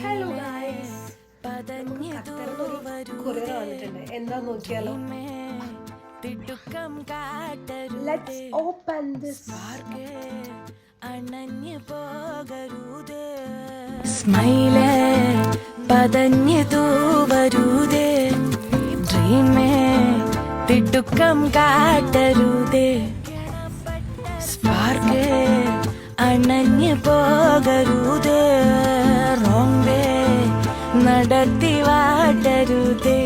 Hello guys, courier വന്നിട്ടുണ്ട്. എന്താ നോക്കിയാലോ? Let's open this. സ്മൈലേ പതഞ്ഞു തൂവരുതേ, ഡ്രീമേ തിടുക്കം കാട്ടരുതേ, സ്പാർക്ക് അണഞ്ഞു പോകരുതേ, റോങ് വേ നടത്തി വാട്ടരുതേ.